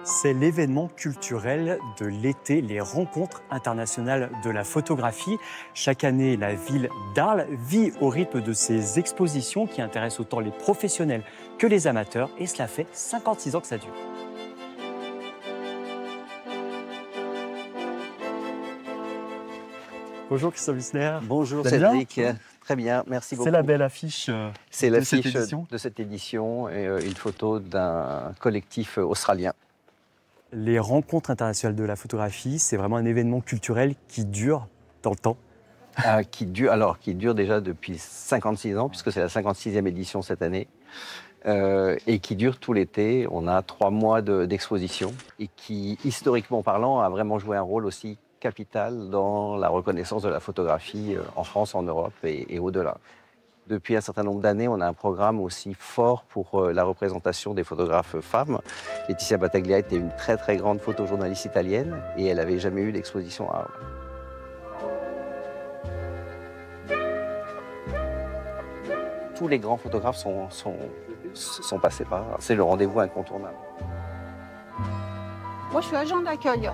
C'est l'événement culturel de l'été, les rencontres internationales de la photographie. Chaque année, la ville d'Arles vit au rythme de ces expositions qui intéressent autant les professionnels que les amateurs. Et cela fait 56 ans que ça dure. Bonjour Christophe Wissner. Bonjour Cédric. Très bien, merci beaucoup. C'est la belle affiche de cette édition et une photo d'un collectif australien. Les rencontres internationales de la photographie, c'est vraiment un événement culturel qui dure dans le temps. Qui dure déjà depuis 56 ans, puisque c'est la 56e édition cette année, et qui dure tout l'été. On a 3 mois d'exposition, et qui, historiquement parlant, a vraiment joué un rôle aussi capital dans la reconnaissance de la photographie en France, en Europe et au-delà. Depuis un certain nombre d'années, on a un programme aussi fort pour la représentation des photographes femmes. Laetitia Battaglia était une très très grande photojournaliste italienne et elle n'avait jamais eu d'exposition à Arles. Tous les grands photographes sont passés par là. C'est le rendez-vous incontournable. Moi, je suis agent d'accueil.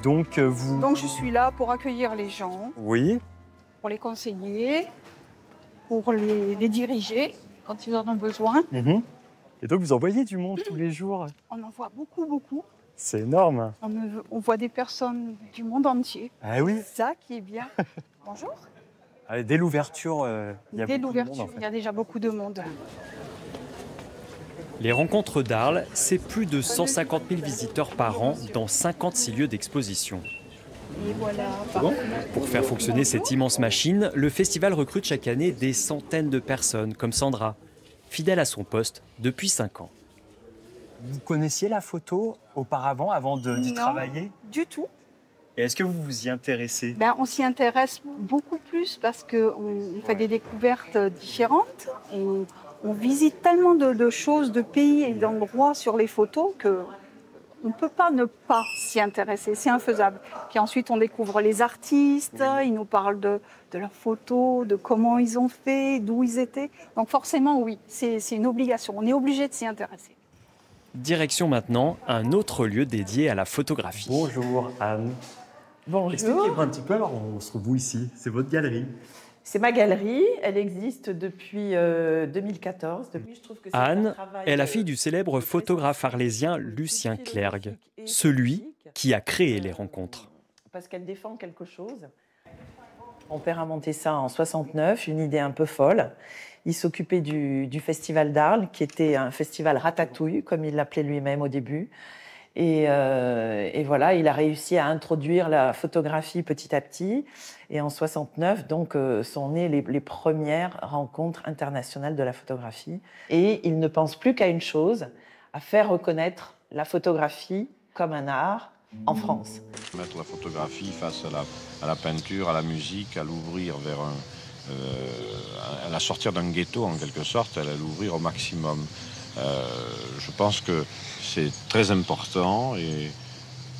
Donc je suis là pour accueillir les gens, Oui. pour les conseiller, pour les diriger quand ils en ont besoin. Et donc vous envoyez du monde tous les jours? On en voit beaucoup, beaucoup. C'est énorme. On voit des personnes du monde entier. Ah oui. C'est ça qui est bien. Bonjour. Dès l'ouverture, il y a Dès beaucoup de monde, l'ouverture, en fait. il y a déjà beaucoup de monde. Les rencontres d'Arles, c'est plus de 150 000 visiteurs par an dans 56 lieux d'exposition. Et voilà. Pour faire fonctionner cette immense machine, le festival recrute chaque année des centaines de personnes, comme Sandra, fidèle à son poste depuis 5 ans. Vous connaissiez la photo auparavant, avant d'y travailler? Du tout. Et est-ce que vous vous y intéressez? On s'y intéresse beaucoup plus parce qu'on fait des découvertes différentes. On visite tellement de choses, de pays et d'endroits sur les photos qu'on ne peut pas ne pas s'y intéresser. C'est infaisable. Puis ensuite, on découvre les artistes, ils nous parlent de leurs photos, de comment ils ont fait, d'où ils étaient. Donc forcément, oui, c'est une obligation. On est obligé de s'y intéresser. Direction maintenant un autre lieu dédié à la photographie. Bonjour Anne. Bonjour. Expliquez-moi un petit peu, alors on se trouve où ici? C'est votre galerie? C'est ma galerie, elle existe depuis 2014. Je trouve que c'est Anne un travail est la fille du célèbre photographe arlésien Lucien Clergue, celui qui a créé les rencontres. Parce qu'elle défend quelque chose. Mon père a monté ça en 69, une idée un peu folle. Il s'occupait du festival d'Arles, qui était un festival ratatouille, comme il l'appelait lui-même au début. Et voilà, il a réussi à introduire la photographie petit à petit. Et en 69, donc, sont nées les premières rencontres internationales de la photographie. Et il ne pense plus qu'à une chose, à faire reconnaître la photographie comme un art en France. Mettre la photographie face à la peinture, à la musique, à l'ouvrir vers à la sortir d'un ghetto en quelque sorte, à l'ouvrir au maximum. Je pense que c'est très important et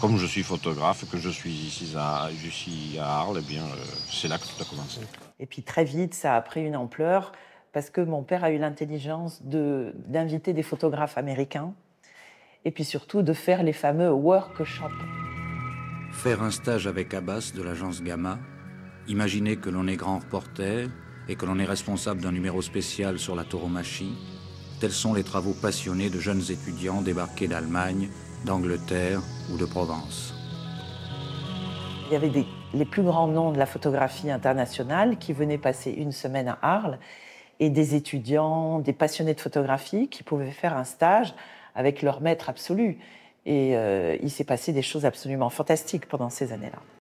comme je suis photographe, que je suis ici à Arles, eh bien, c'est là que tout a commencé. Et puis très vite, ça a pris une ampleur parce que mon père a eu l'intelligence d'inviter des photographes américains et puis surtout de faire les fameux workshops. Faire un stage avec Abbas de l'agence Gamma, imaginer que l'on est grand reporter et que l'on est responsable d'un numéro spécial sur la tauromachie, tels sont les travaux passionnés de jeunes étudiants débarqués d'Allemagne, d'Angleterre ou de Provence. Il y avait les plus grands noms de la photographie internationale qui venaient passer une semaine à Arles et des étudiants, des passionnés de photographie qui pouvaient faire un stage avec leur maître absolu. Et il s'est passé des choses absolument fantastiques pendant ces années-là.